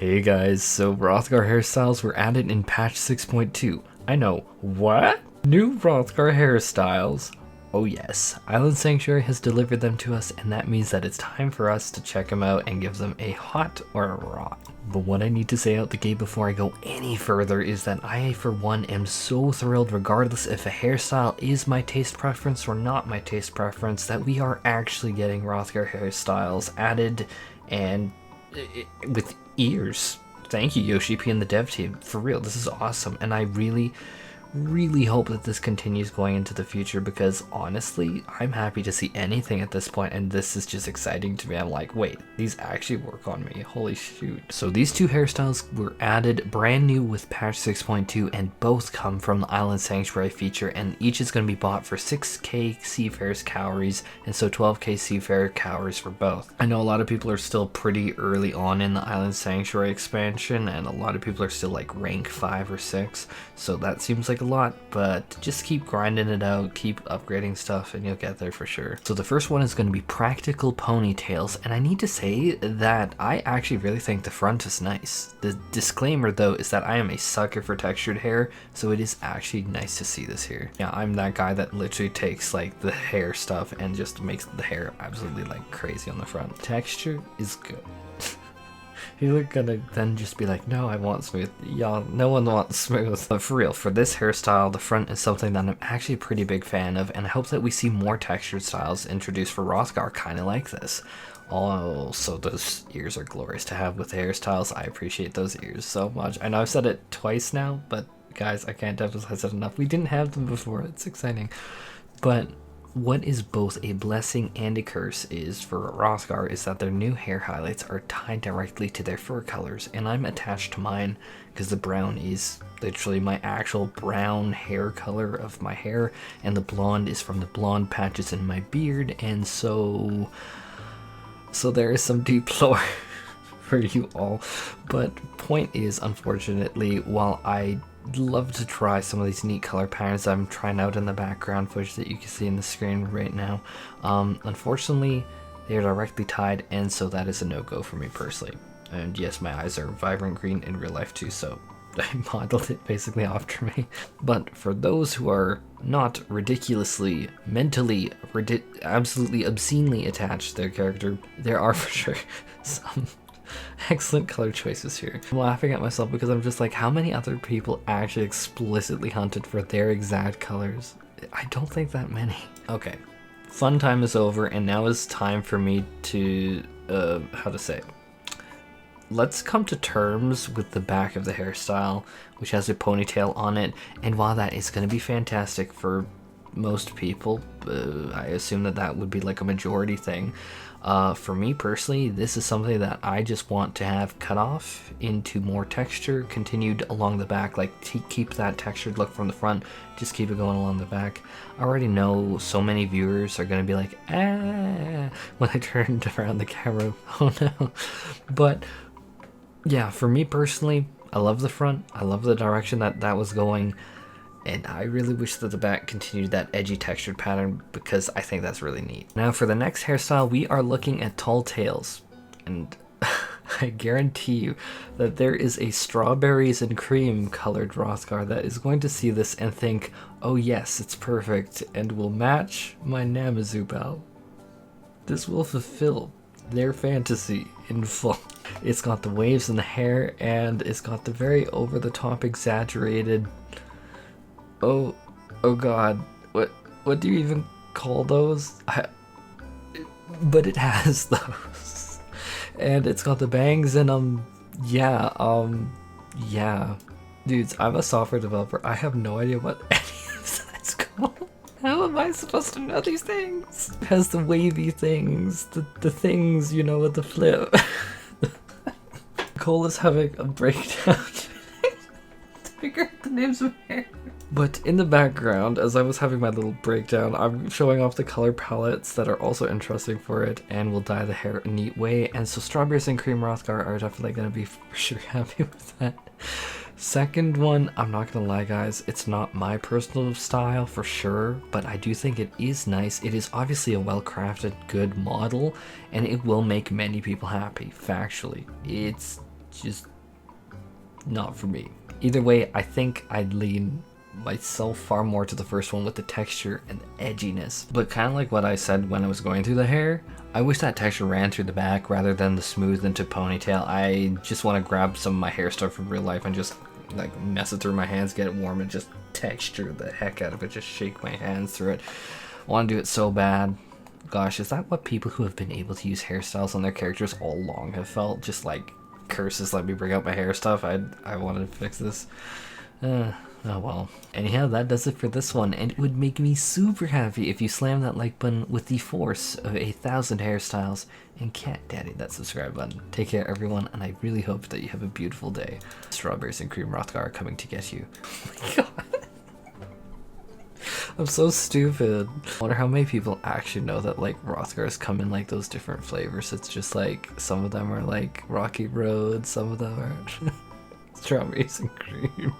Hey guys, so Hrothgar hairstyles were added in patch 6.2. I know, what? New Hrothgar hairstyles? Oh yes, Island Sanctuary has delivered them to us, and that means that it's time for us to check them out and give them a hot or a rot. But what I need to say out the gate before I go any further is that I, for one, am so thrilled regardless if a hairstyle is my taste preference or not my taste preference, that we are actually getting Hrothgar hairstyles added and with ears. Thank you, Yoshi P and the dev team. For real, this is awesome, and I really hope that this continues going into the future, because honestly, I'm happy to see anything at this point, and this is just exciting to me. I'm like, wait, these actually work on me. Holy shoot. So these two hairstyles were added brand new with patch 6.2, and both come from the Island Sanctuary feature, and each is going to be bought for 6k Seafarer's calories, and so 12k Seafarer calories for both. I know a lot of people are still pretty early on in the Island Sanctuary expansion, and a lot of people are still like rank 5 or 6, so that seems like a lot, but just keep grinding it out, keep upgrading stuff, and you'll get there for sure. So the first one is going to be practical ponytails, and I need to say that I actually really think the front is nice. The disclaimer though is that I am a sucker for textured hair, so it is actually nice to see this here. Yeah, I'm that guy that literally takes like the hair stuff and just makes the hair absolutely like crazy on the front. Texture is good. You're gonna then just be like, no, I want smooth. Y'all, no one wants smooth. But for real, for this hairstyle, the front is something that I'm actually a pretty big fan of, and I hope that we see more textured styles introduced for Hrothgar kind of like this. Also, those ears are glorious to have with the hairstyles. I appreciate those ears so much. I know I've said it twice now, but guys, I can't emphasize it enough. We didn't have them before. It's exciting. But what is both a blessing and a curse is for Hrothgar is that their new hair highlights are tied directly to their fur colors, and I'm attached to mine because the brown is literally my actual brown hair color of my hair, and the blonde is from the blonde patches in my beard, and so there is some deep lore for you all. But point is, unfortunately, while I love to try some of these neat color patterns I'm trying out in the background footage that you can see in the screen right now, unfortunately they are directly tied, and so that is a no-go for me personally. And yes, my eyes are vibrant green in real life too, so I modeled it basically after me. But for those who are not ridiculously, mentally, absolutely obscenely attached to their character, there are for sure some excellent color choices here. I'm laughing at myself because I'm just like, how many other people actually explicitly hunted for their exact colors? I don't think that many. Okay, fun time is over, and now is time for me to, let's come to terms with the back of the hairstyle, which has a ponytail on it, and while that is going to be fantastic for most people, I assume that would be like a majority thing. For me personally, this is something that I just want to have cut off into more texture, continued along the back, like keep that textured look from the front, just keep it going along the back. I already know so many viewers are going to be like, ah, when I turned around the camera, oh no. But yeah, for me personally, I love the front, I love the direction that was going, and I really wish that the back continued that edgy textured pattern because I think that's really neat. Now for the next hairstyle, we are looking at tall tails, and I guarantee you that there is a strawberries and cream colored Hrothgar that is going to see this and think, oh yes, it's perfect and will match my Namazu bow. This will fulfill their fantasy in full. It's got the waves in the hair, and it's got the very over-the-top exaggerated, oh god, what do you even call those? But it has those, and it's got the bangs in them. Yeah, dudes, I'm a software developer. I have no idea what any of that's called. How am I supposed to know these things? It has the wavy things, the things, you know, with the flip. Cole is having a breakdown to figure out the names of hair. But in the background, as I was having my little breakdown, I'm showing off the color palettes that are also interesting for it, and will dye the hair a neat way. And so strawberries and cream Hrothgar are definitely going to be for sure happy with that. Second one, I'm not gonna lie guys, it's not my personal style for sure, but I do think it is nice. It is obviously a well-crafted, good model, and it will make many people happy, factually. It's just not for me. Either way, I think I'd lean myself far more to the first one with the texture and the edginess. But kind of like what I said when I was going through the hair, I wish that texture ran through the back rather than the smooth into ponytail. I just want to grab some of my hair stuff from real life and just like mess it through my hands, get it warm, and just texture the heck out of it, just shake my hands through it. I want to do it so bad. Gosh, is that what people who have been able to use hairstyles on their characters all along have felt? Just like, curses, let me bring out my hair stuff. I wanted to fix this. Oh well. Anyhow, that does it for this one, and it would make me super happy if you slam that like button with the force of 1,000 hairstyles and cat daddy that subscribe button. Take care everyone, and I really hope that you have a beautiful day. Strawberries and cream Hrothgar are coming to get you. Oh my god. I'm so stupid. I wonder how many people actually know that like Hrothgars come in like those different flavors. It's just like some of them are like Rocky Road, some of them are strawberries and cream.